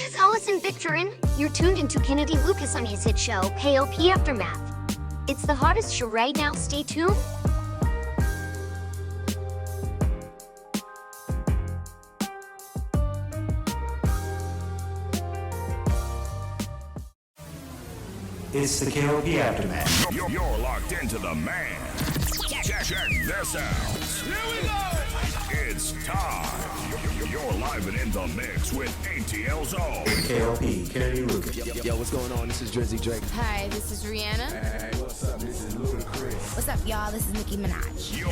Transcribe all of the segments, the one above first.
is Allison Victorin. You're tuned into Kennedy Lucas on his hit show, K.L.P. Aftermath. It's the hottest show right now. Stay tuned. It's the K.L.P. Aftermath. You're locked into the man. Check this out. Here we go. It's time. You're live and in the mix with ATL Zone. K.L.P. Kennedy Lucas. Yo, what's going on? This is Drizzy Drake. Hi, this is Rihanna. Hey, what's up? This is Ludacris. What's up, y'all? This is Nicki Minaj. You're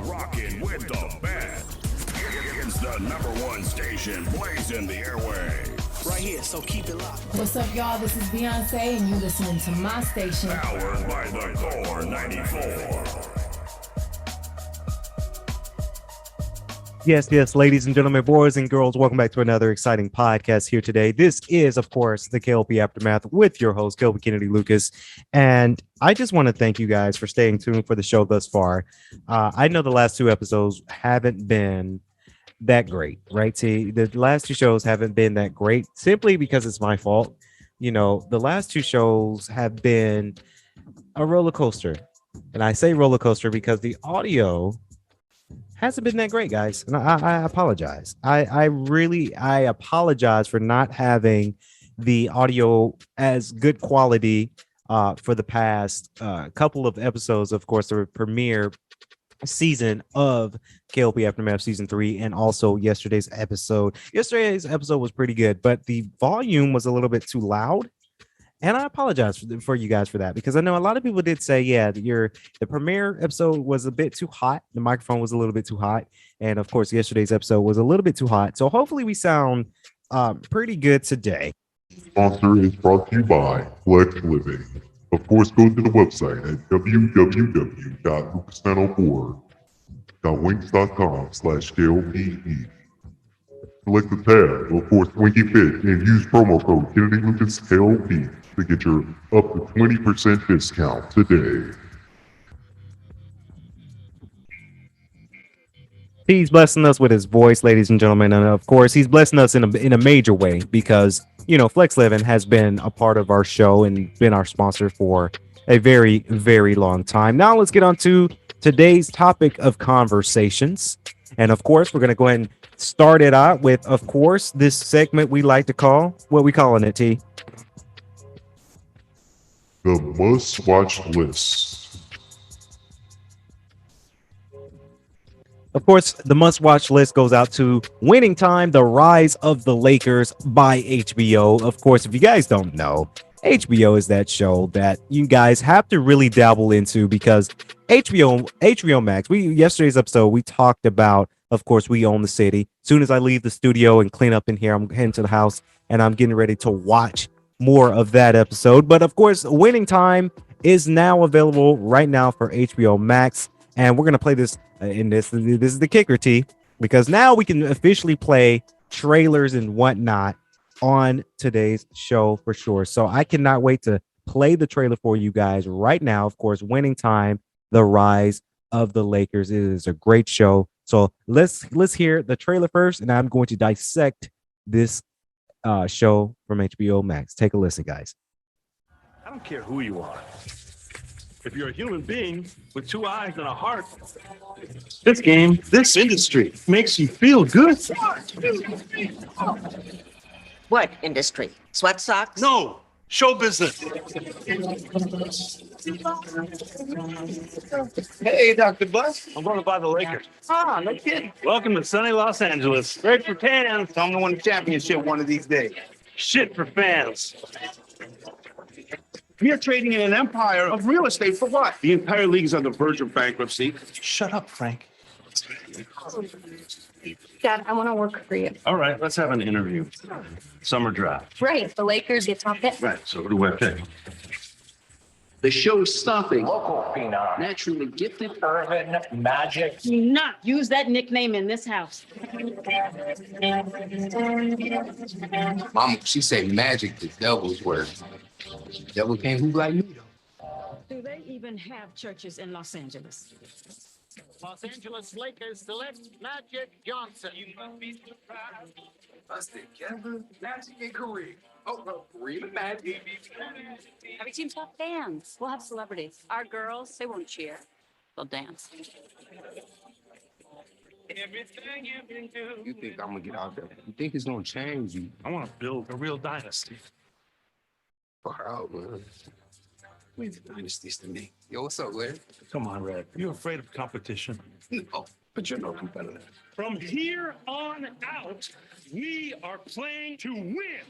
rocking with the best. It's the #1 station blazing the airway. Right here, so keep it locked. What's up, y'all? This is Beyonce, and you listening to my station. Powered by the Core 94. Yes, ladies and gentlemen, boys and girls, welcome back to another exciting podcast here today. This is, of course, the K.L.P. Aftermath with your host, K.L.P. Kennedy Lucas. And I just want to thank you guys for staying tuned for the show thus far. I know the last two episodes haven't been that great, right? See, the last two shows haven't been that great simply because it's my fault. You know, the last two shows have been a roller coaster. And I say roller coaster because the audio hasn't been that great, guys. And I apologize. I apologize for not having the audio as good quality for the past couple of episodes. Of course, the premiere season of K.L.P. Aftermath season 3, and also yesterday's episode. Yesterday's episode was pretty good, but the volume was a little bit too loud. And I apologize for you guys for that, because I know a lot of people did say, yeah, the premiere episode was a bit too hot. The microphone was a little bit too hot. And of course, yesterday's episode was a little bit too hot. So hopefully we sound pretty good today. Sponsor is brought to you by Flex Living. Of course, go to the website at www.lucas904.wix.com/KLPE. Select the tab, of course, Swanky Fit, and use promo code Kennedy Lucas KLP to get your up to 20% discount today. He's blessing us with his voice, ladies and gentlemen. And of course, he's blessing us in a major way because, you know, Flex Living has been a part of our show and been our sponsor for a very, very long time. Now let's get on to today's topic of conversations. And of course, we're going to go ahead and start it out with, of course, this segment we like to call, what we calling it, T? The must-watch list. Of course, the must-watch list goes out to Winning Time, The Rise of the Lakers by HBO. Of course, if you guys don't know, HBO is that show that you guys have to really dabble into because HBO Max, yesterday's episode, we talked about, of course, We Own the City. As soon as I leave the studio and clean up in here, I'm heading to the house and I'm getting ready to watch more of that episode. But of course, Winning Time is now available right now for HBO Max. And we're going to play this in this is the kicker, T, because now we can officially play trailers and whatnot on today's show for sure. So I cannot wait to play the trailer for you guys right now. Of course, Winning Time, The Rise of the Lakers. It is a great show. So let's hear the trailer first, and I'm going to dissect this show from HBO Max. Take a listen, guys. I don't care who you are. If you're a human being with two eyes and a heart, this game, this industry makes you feel good. What industry? Sweat socks? No, show business. Hey, Dr. Bus. I'm going to buy the Lakers. Ah, no kidding. Welcome to sunny Los Angeles. Great for fans. I'm gonna win the championship one of these days. Shit for fans. We are trading in an empire of real estate for what? The entire league is on the verge of bankruptcy. Shut up, Frank. Dad, I want to work for you. All right, let's have an interview. Summer draft. Right, the Lakers get top pick. Right, so who do I pick? The show's stopping. Local phenom. Naturally gifted. Urban magic. Do not use that nickname in this house. Mama, she say magic the devil's word. Devil can't hoop like me though. Do they even have churches in Los Angeles? Los Angeles Lakers select Magic Johnson. You must be surprised. Us together, Magic and Kareem. Oh, no, Kareem and Magic. Every team's got fans. We'll have celebrities. Our girls, they won't cheer. They'll dance. You think I'm gonna get out there? You think it's gonna change you? I want to build a real dynasty. Far out, man. Wait, the dynasties to me. Yo, what's up, Larry? Come on, Red. You're afraid of competition. No, but you're no competitor. From here on out, we are playing to win.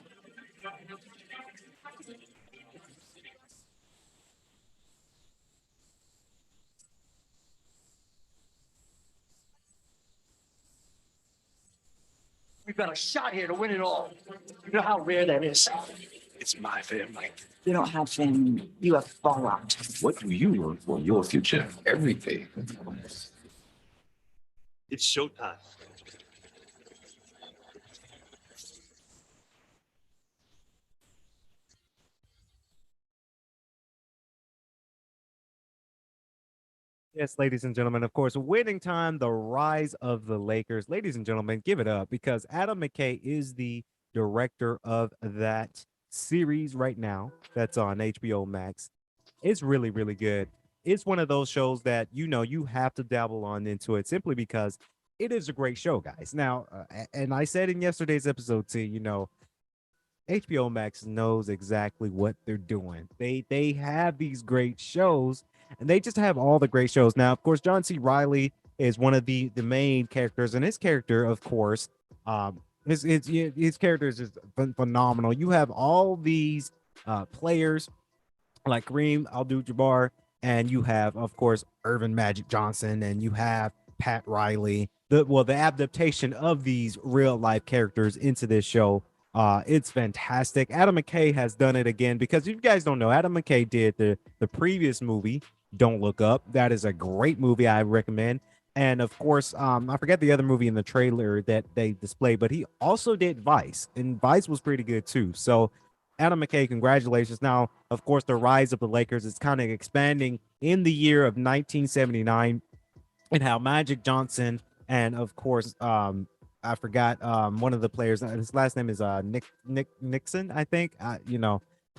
We've got a shot here to win it all. You know how rare that is? It's my family. You don't have family. You have fallout. What do you want for your future? Everything. It's showtime. Yes, ladies and gentlemen, of course, winning time, the rise of the Lakers. Ladies and gentlemen, give it up because Adam McKay is the director of that series right now that's on HBO Max. It's really, really good. It's one of those shows that, you have to dabble on into it simply because it is a great show, guys. Now, and I said in yesterday's episode, too, HBO Max knows exactly what they're doing. They have these great shows, and they just have all the great shows. Now, of course, John C. Reilly is one of the main characters, and his character, of course, his character is just phenomenal. You have all these players like Kareem Abdul-Jabbar, and you have, of course, Irvin Magic Johnson, and you have Pat Riley. The adaptation of these real life characters into this show. It's fantastic. Adam McKay has done it again because if you guys don't know, Adam McKay did the previous movie, Don't Look Up. That is a great movie. I recommend. And of course, I forget the other movie in the trailer that they displayed, but he also did Vice, and Vice was pretty good too. So Adam McKay, congratulations. Now, of course, the rise of the Lakers is kind of expanding in the year of 1979 and how Magic Johnson and of course, I forgot one of the players. His last name is Nixon, I think. I'm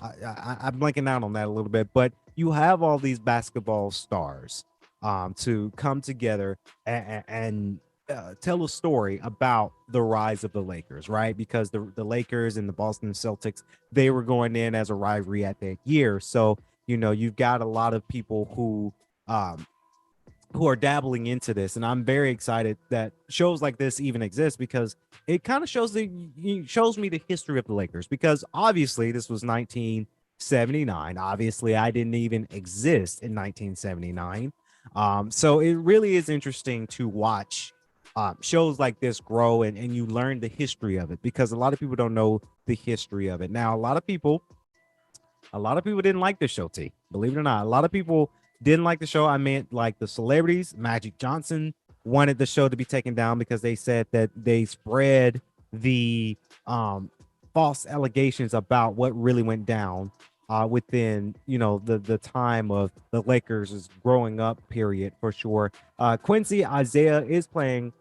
blanking out on that a little bit, but you have all these basketball stars to come together and tell a story about the rise of the Lakers, right? Because the Lakers and the Boston Celtics, they were going in as a rivalry at that year. So, you've got a lot of people who are dabbling into this, and I'm very excited that shows like this even exist because it kind of shows me the history of the Lakers, because obviously this was 1979. Obviously I didn't even exist in 1979. So it really is interesting to watch shows like this grow and you learn the history of it, because a lot of people don't know the history of it. Now, a lot of people didn't like the show, T. Believe it or not, a lot of people didn't like the show. I meant like the celebrities. Magic Johnson wanted the show to be taken down because they said that they spread the false allegations about what really went down within the time of the Lakers' growing up period, for sure. Quincy Isaiah is playing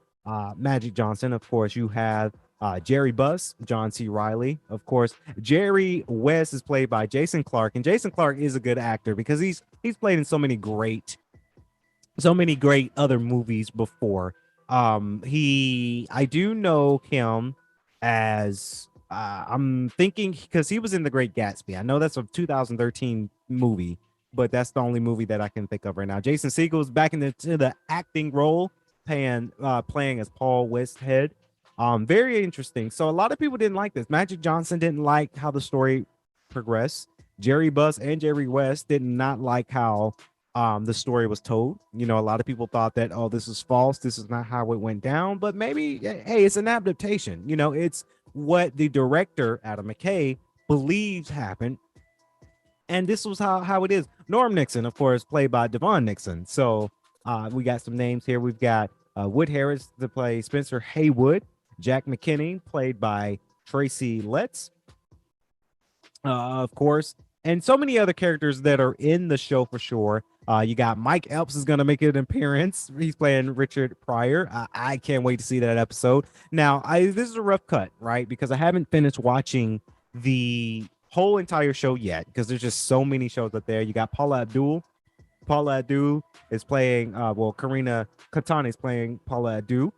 Magic Johnson. Of course, you have Jerry Buss, John C. Reilly. Of course, Jerry West is played by Jason Clarke, and Jason Clarke is a good actor because he's played in so many great other movies before. I do know him as I'm thinking because he was in The Great Gatsby. I know that's a 2013 movie, but that's the only movie that I can think of right now. Jason Segel's back into the acting role, playing as Paul Westhead. Very interesting. So a lot of people didn't like this. Magic Johnson didn't like how the story progressed. Jerry Buss and Jerry West did not like how the story was told. A lot of people thought that, oh, this is false. This is not how it went down. But maybe, hey, it's an adaptation. It's what the director, Adam McKay, believes happened. And this was how it is. Norm Nixon, of course, played by Devon Nixon. So we got some names here. We've got Wood Harris to play Spencer Haywood. Jack McKinney, played by Tracy Letts, of course, and so many other characters that are in the show for sure. You got Mike Epps is going to make an appearance. He's playing Richard Pryor. I can't wait to see that episode. Now, this is a rough cut, right? Because I haven't finished watching the whole entire show yet because there's just so many shows up there. You got Paula Abdul. Paula Abdul is playing, Karina Katani is playing Paula Abdul.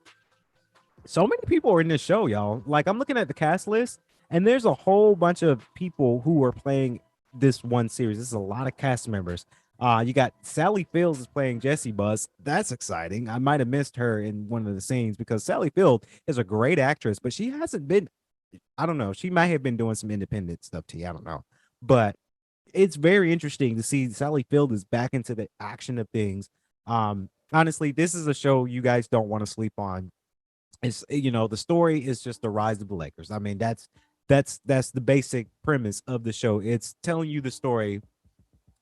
So many people are in this show, y'all. Like, I'm looking at the cast list, and there's a whole bunch of people who are playing this one series. This is a lot of cast members. You got Sally Fields is playing Jessie Buzz. That's exciting. I might have missed her in one of the scenes because Sally Field is a great actress, but she hasn't been, I don't know. She might have been doing some independent stuff too. I don't know. But it's very interesting to see Sally Field is back into the action of things. Honestly, this is a show you guys don't want to sleep on. It's, the story is just the rise of the Lakers. I mean, that's the basic premise of the show. It's telling you the story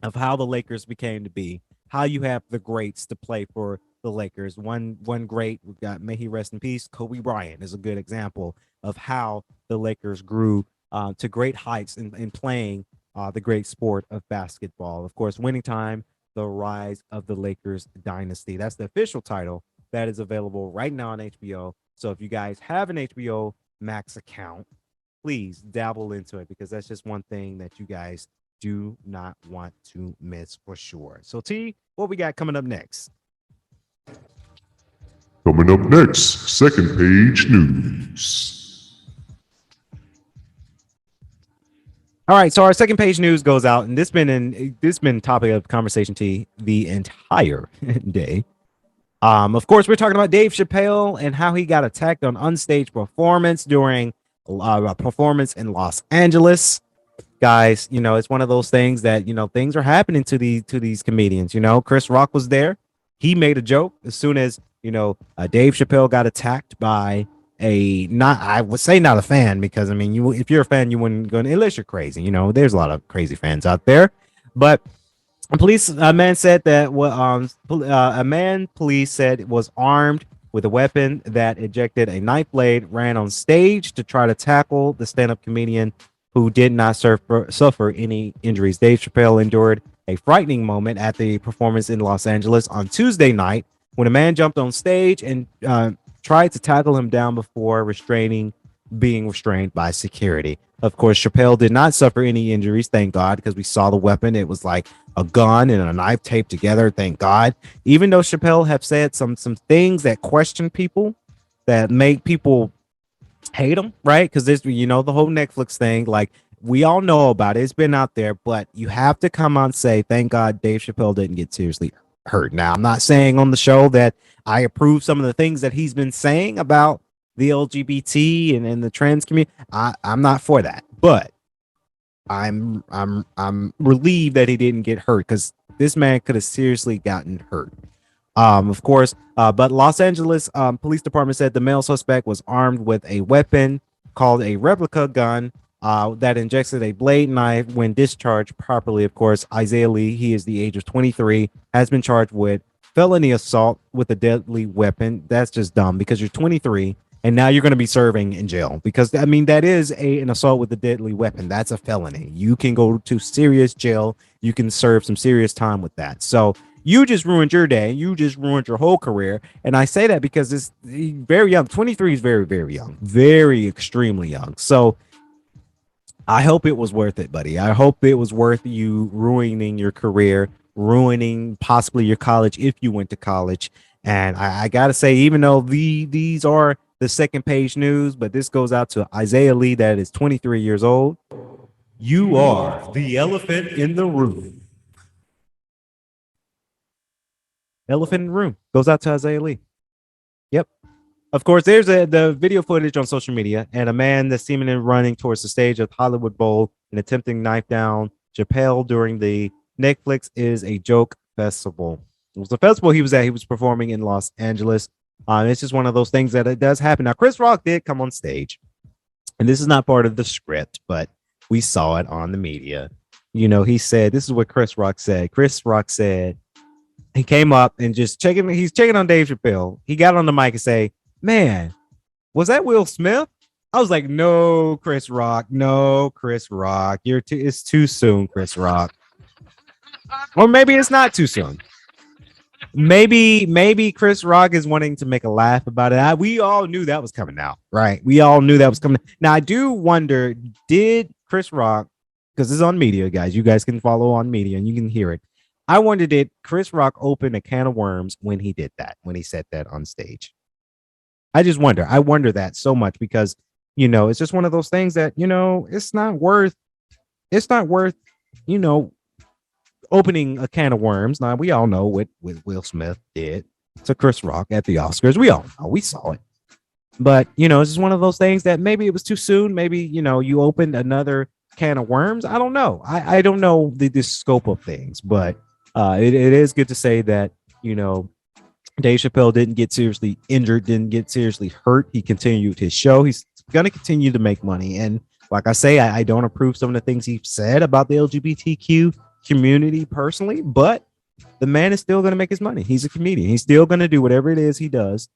of how the Lakers became to be, how you have the greats to play for the Lakers. One great, we got, may he rest in peace, Kobe Bryant is a good example of how the Lakers grew to great heights in playing the great sport of basketball. Of course, Winning Time, The Rise of the Lakers Dynasty. That's the official title that is available right now on HBO. So if you guys have an HBO Max account, please dabble into it because that's just one thing that you guys do not want to miss for sure. So T, what we got coming up next? Coming up next, second page news. All right, so our second page news goes out, and this been topic of conversation T the entire day. Of course, we're talking about Dave Chappelle and how he got attacked on unstaged performance during a performance in Los Angeles. Guys, it's one of those things that, things are happening to these comedians. Chris Rock was there. He made a joke as soon as, Dave Chappelle got attacked by I would say not a fan, because I mean, if you're a fan, you wouldn't go unless you're crazy. There's a lot of crazy fans out there, but a man said that police said was armed with a weapon that ejected a knife blade, ran on stage to try to tackle the stand-up comedian who did not suffer any injuries. Dave Chappelle endured a frightening moment at the performance in Los Angeles on Tuesday night when a man jumped on stage and tried to tackle him down before being restrained by security. Of course, Chappelle did not suffer any injuries, thank God, because we saw the weapon. It was like a gun and a knife taped together, thank God. Even though Chappelle have said some things that question people, that make people hate him, right? Because there's, the whole Netflix thing, like, we all know about it. It's been out there, but you have to come on and say, thank God Dave Chappelle didn't get seriously hurt. Now, I'm not saying on the show that I approve some of the things that he's been saying about the LGBT and the trans community. I'm not for that, but I'm relieved that he didn't get hurt, because this man could have seriously gotten hurt. Of course, but Los Angeles Police Department said the male suspect was armed with a weapon called a replica gun that injected a blade knife when discharged properly. Of course, Isaiah Lee, he is the age of 23, has been charged with felony assault with a deadly weapon. That's just dumb, because you're 23 and now you're going to be serving in jail, because I mean, that is an assault with a deadly weapon. That's a felony. You can go to serious jail. You can serve some serious time with that. So you just ruined your day. You just ruined your whole career. And I say that because it's very young. 23 is very, very young, very extremely young. So I hope it was worth it, buddy. I hope it was worth you ruining your career, ruining possibly your college if you went to college. And I got to say, even though these are the second page news, but this goes out to Isaiah Lee, that is 23 years old. You are the elephant in the room. Elephant in the room goes out to Isaiah Lee. Yep. Of course, there's the video footage on social media, and a man that's seemingly running towards the stage of Hollywood Bowl and attempting to knife down Chappelle during the Netflix is a Joke festival. It was a festival he was at. He was performing in Los Angeles. It's just one of those things that it does happen. Now, Chris Rock did come on stage, and this is not part of the script, but we saw it on the media. He said, this is what Chris Rock said. Chris Rock said, he came up and he's checking on Dave Chappelle. He got on the mic and say, man, was that Will Smith? I was like, no, Chris Rock. It's too soon, Chris Rock. Or maybe it's not too soon. Maybe Chris Rock is wanting to make a laugh about it. We all knew that was coming out, right? We all knew that was coming. Now I do wonder, did Chris Rock, because it's on media, guys, you guys can follow on media and you can hear it. I wonder, did Chris Rock open a can of worms when he did that, when he said that on stage? I just wonder. I wonder that so much because, it's just one of those things that, it's not worth, opening a can of worms. Now, we all know what Will Smith did to Chris Rock at the Oscars. We all know. We saw it. But, it's just one of those things that maybe it was too soon. Maybe, you opened another can of worms. I don't know. I don't know the scope of things, but it is good to say that, Dave Chappelle didn't get seriously injured, didn't get seriously hurt. He continued his show. He's going to continue to make money. And like I say, I don't approve some of the things he said about the LGBTQ community personally, but the man is still going to make his money. He's a comedian. He's still going to do whatever it is he does.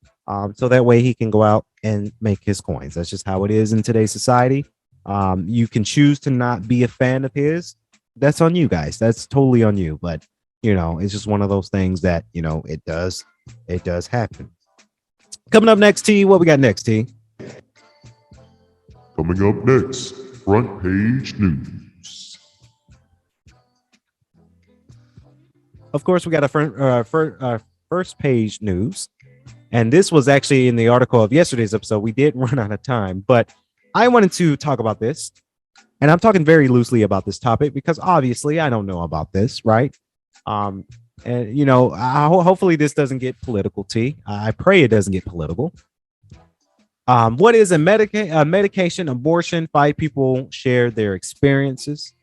So that way he can go out and make his coins. That's just how it is in today's society. You can choose to not be a fan of his. That's on you guys. That's totally on you. But, it's just one of those things that, it does happen. Coming up next, T, what we got next, T? Coming up next, front page news. Of course, we got a first page news. And this was actually in the article of yesterday's episode. We did run out of time, but I wanted to talk about this. And I'm talking very loosely about this topic because obviously I don't know about this, right? And hopefully this doesn't get political, T. I pray it doesn't get political. What is a medication abortion? 5 people share their experiences.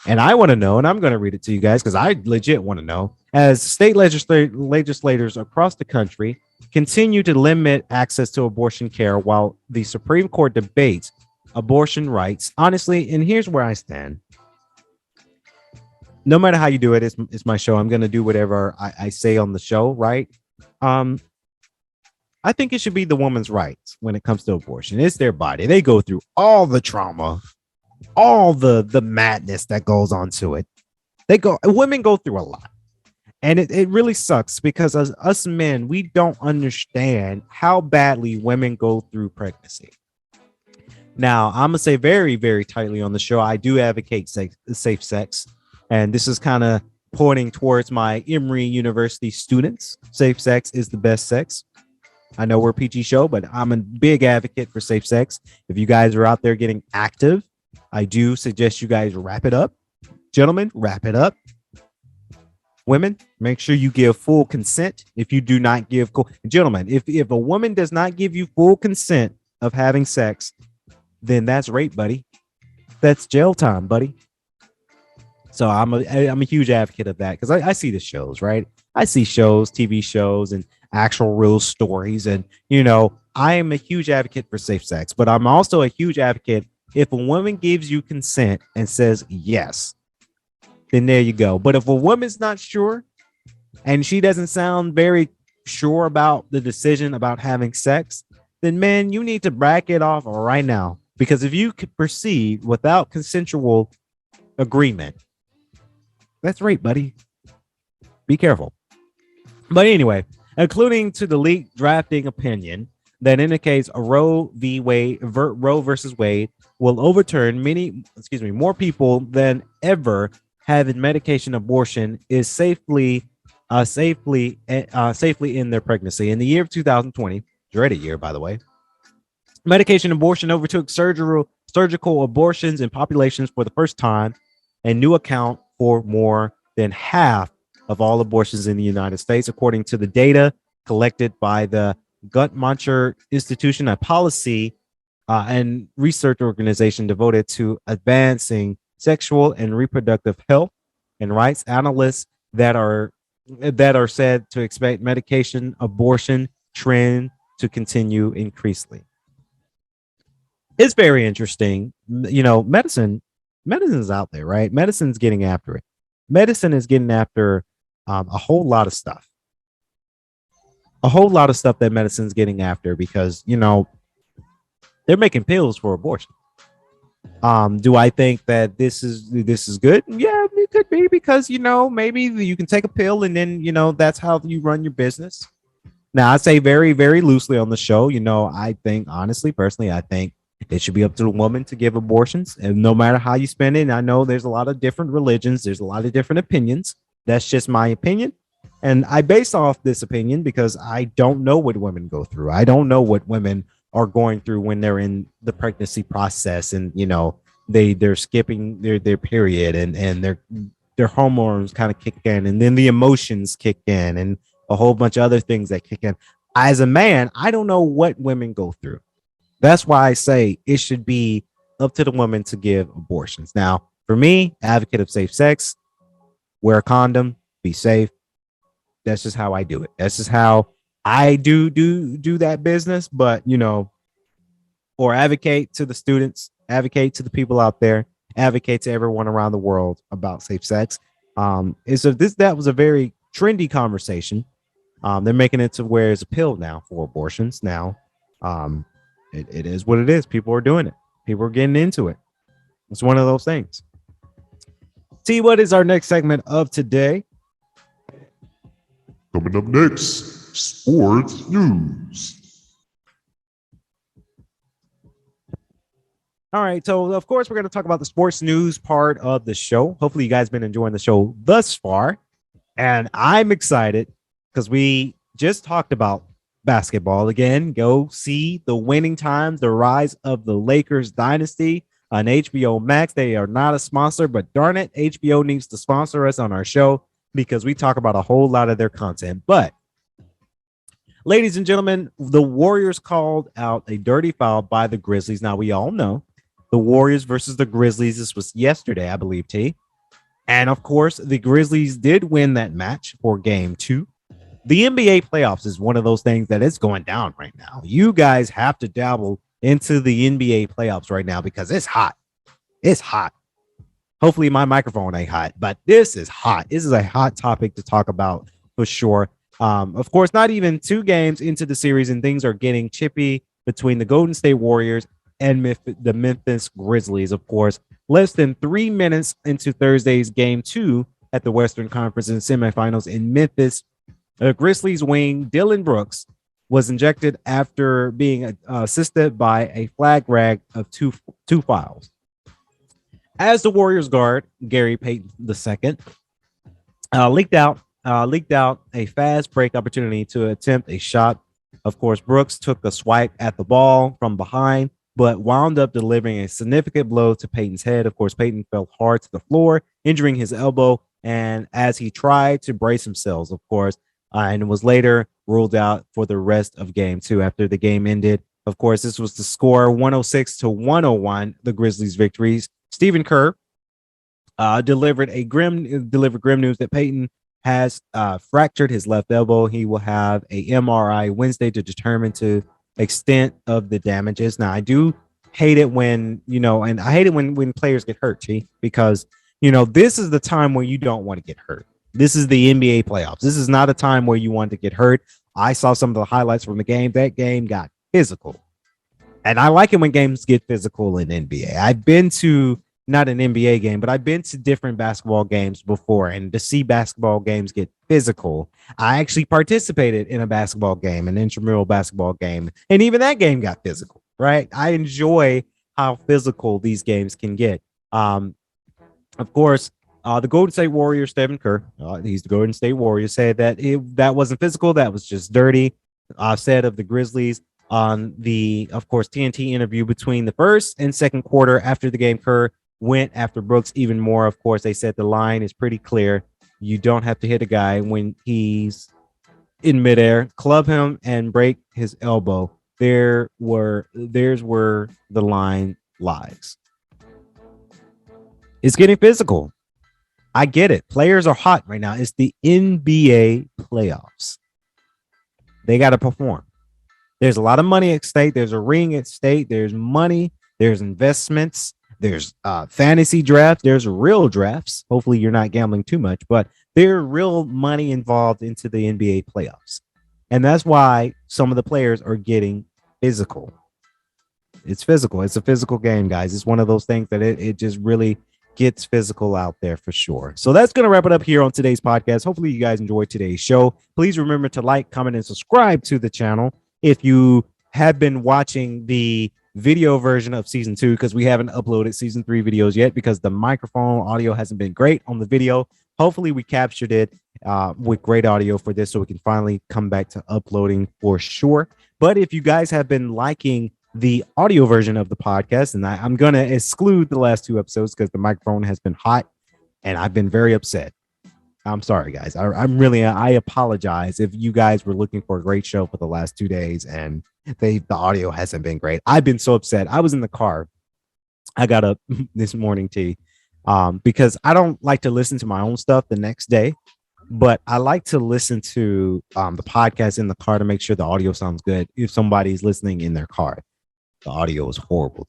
And I want to know, and I'm going to read it to you guys because I legit want to know. As state legislators across the country continue to limit access to abortion care while the Supreme Court debates abortion rights, honestly, and here's where I stand. No matter how you do it, it's my show. I'm going to do whatever I say on the show, right? I think it should be the woman's rights when it comes to abortion. It's their body. They go through all the trauma, all the madness that goes on to it. Women go through a lot. And it really sucks because as us men, we don't understand how badly women go through pregnancy. Now, I'm going to say very, very tightly on the show, I do advocate safe sex. And this is kind of pointing towards my Emory University students. Safe sex is the best sex. I know we're a PG show, but I'm a big advocate for safe sex. If you guys are out there getting active, I do suggest you guys wrap it up. Gentlemen, wrap it up. Women, make sure you give full consent. If you do not give, gentlemen, if a woman does not give you full consent of having sex, then that's rape, buddy. That's jail time, buddy. So I'm a huge advocate of that because I see the shows, right? I see shows, TV shows, and actual real stories. And, I am a huge advocate for safe sex, but I'm also a huge advocate if a woman gives you consent and says yes, then there you go. But if a woman's not sure and she doesn't sound very sure about the decision about having sex, then, man, you need to back it off right now. Because if you could proceed without consensual agreement, that's rape, buddy. Be careful. But anyway, including to the leaked drafting opinion that indicates a Roe versus Wade will overturn more people than ever having medication abortion is safely in their pregnancy. In the year of 2020, dreaded year, by the way, medication abortion overtook surgical abortions in populations for the first time and new account for more than half of all abortions in the United States, according to the data collected by the Guttmacher Institution, a policy and research organization devoted to advancing sexual and reproductive health and rights. Analysts that are said to expect medication abortion trend to continue increasingly. It's very interesting. Medicine is out there, right? Medicine's getting after it. Medicine is getting after a whole lot of stuff. A whole lot of stuff that medicine's getting after because, they're making pills for abortion. Do I think that this is good? Yeah, it could be because maybe you can take a pill and then that's how you run your business. Now I say very very loosely on the show. I think honestly, personally, I think it should be up to the woman to give abortions, and no matter how you spend it. And I know there's a lot of different religions, there's a lot of different opinions. That's just my opinion, and I base off this opinion because I don't know what women go through. I don't know what women are going through when they're in the pregnancy process, and they're skipping their period, and their hormones kind of kick in, and then the emotions kick in, and a whole bunch of other things that kick in. As a man, I don't know what women go through. That's why I say it should be up to the woman to give abortions. Now, for me, advocate of safe sex, wear a condom, be safe. That's just how I do it. That's just how I do that business. But or advocate to the students, advocate to the people out there, advocate to everyone around the world about safe sex. And so that was a very trendy conversation. They're making it to where it's a pill now for abortions. Now, it is what it is. People are doing it. People are getting into it. It's one of those things. T, what is our next segment of today? Coming up next, sports news. All right, so of course we're going to talk about the sports news part of the show. Hopefully you guys been enjoying the show thus far, and I'm excited because we just talked about basketball again. Go see the winning times, the rise of the Lakers dynasty on HBO Max. They are not a sponsor, but darn it, HBO needs to sponsor us on our show because we talk about a whole lot of their content. But ladies and gentlemen, the Warriors called out a dirty foul by the Grizzlies. Now we all know the Warriors versus the Grizzlies. This was yesterday, I believe, T. And of course, the Grizzlies did win that match for game 2. The NBA playoffs is one of those things that is going down right now. You guys have to dabble into the NBA playoffs right now because it's hot. It's hot. Hopefully my microphone ain't hot, but this is hot. This is a hot topic to talk about for sure. Of course, not even 2 games into the series and things are getting chippy between the Golden State Warriors and the Memphis Grizzlies. Of course, less than 3 minutes into Thursday's game 2 at the Western Conference in semifinals in Memphis, the Grizzlies wing Dylan Brooks was injected after being assisted by a flag rag of two fouls. As the Warriors guard Gary Payton II leaked out a fast break opportunity to attempt a shot. Of course, Brooks took a swipe at the ball from behind, but wound up delivering a significant blow to Payton's head. Of course, Payton fell hard to the floor, injuring his elbow, and as he tried to brace himself, of course, and was later ruled out for the rest of game 2 after the game ended. Of course, this was the score 106-101, the Grizzlies' victories. Stephen Kerr delivered grim news that Payton has fractured his left elbow. He will have a MRI Wednesday to determine the extent of the damages. Now, I do hate it when, and I hate it when players get hurt, T, because, this is the time where you don't want to get hurt. This is the NBA playoffs. This is not a time where you want to get hurt. I saw some of the highlights from the game. That game got physical. And I like it when games get physical in NBA. I've been to not an NBA game, but I've been to different basketball games before. And to see basketball games get physical, I actually participated in a basketball game, an intramural basketball game. And even that game got physical, right? I enjoy how physical these games can get. Of course, the Golden State Warriors, Stephen Kerr, he's the Golden State Warriors, said that that wasn't physical. That was just dirty. Said of the Grizzlies on the, of course, TNT interview between the first and second quarter after the game, Kerr went after Brooks even more. Of course, they said the line is pretty clear. You don't have to hit a guy when he's in midair. Club him and break his elbow. There's where the line lies. It's getting physical. I get it. Players are hot right now. It's the NBA playoffs. They got to perform. There's a lot of money at stake. There's a ring at stake. There's money. There's investments. There's fantasy drafts. There's real drafts. Hopefully you're not gambling too much, but there's real money involved into the NBA playoffs. And that's why some of the players are getting physical. It's physical. It's a physical game, guys. It's one of those things that it just really gets physical out there for sure. So that's going to wrap it up here on today's podcast. Hopefully you guys enjoyed today's show. Please remember to like, comment, and subscribe to the channel if you have been watching the video version of season 2, because we haven't uploaded season 3 videos yet because the microphone audio hasn't been great on the video. Hopefully we captured it with great audio for this so we can finally come back to uploading for sure. But if you guys have been liking the audio version of the podcast, and I'm going to exclude the last 2 episodes because the microphone has been hot and I've been very upset. I'm sorry, guys. I apologize if you guys were looking for a great show for the last 2 days and the audio hasn't been great. I've been so upset. I was in the car. I got up this morning, because I don't like to listen to my own stuff the next day, but I like to listen to the podcast in the car to make sure the audio sounds good. If somebody's listening in their car, the audio is horrible,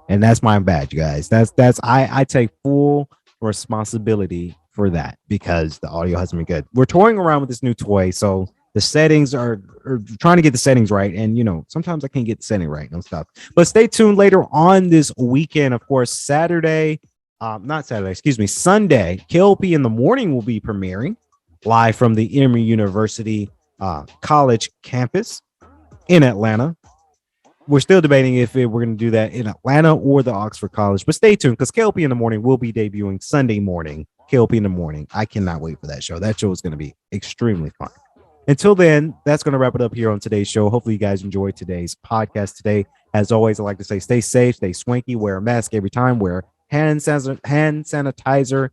and that's my bad, you guys. I take full responsibility for that because the audio hasn't been good. We're toying around with this new toy, so the settings are trying to get the settings right, and sometimes I can't get the setting right and stuff. But stay tuned later on this weekend. Of course, Sunday, K.L.P in the morning will be premiering live from the Emory University college campus in Atlanta. We're still debating if we're going to do that in Atlanta or the Oxford College, but stay tuned because K.L.P in the morning will be debuting Sunday morning. K.L.P in the morning. I cannot wait for that show. That show is going to be extremely fun. Until then, that's going to wrap it up here on today's show. Hopefully you guys enjoyed today's podcast today. As always, I like to say, stay safe, stay swanky, wear a mask every time, wear hand sanitizer,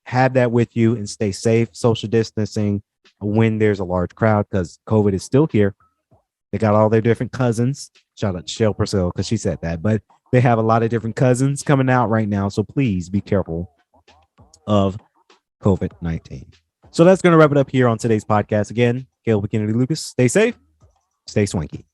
have that with you, and stay safe, social distancing when there's a large crowd because COVID is still here. They got all their different cousins. Shout out to Shell Purcell because she said that, but they have a lot of different cousins coming out right now. So please be careful of COVID-19. So that's going to wrap it up here on today's podcast. Again, K.L.P. Kennedy Lucas. Stay safe, stay swanky.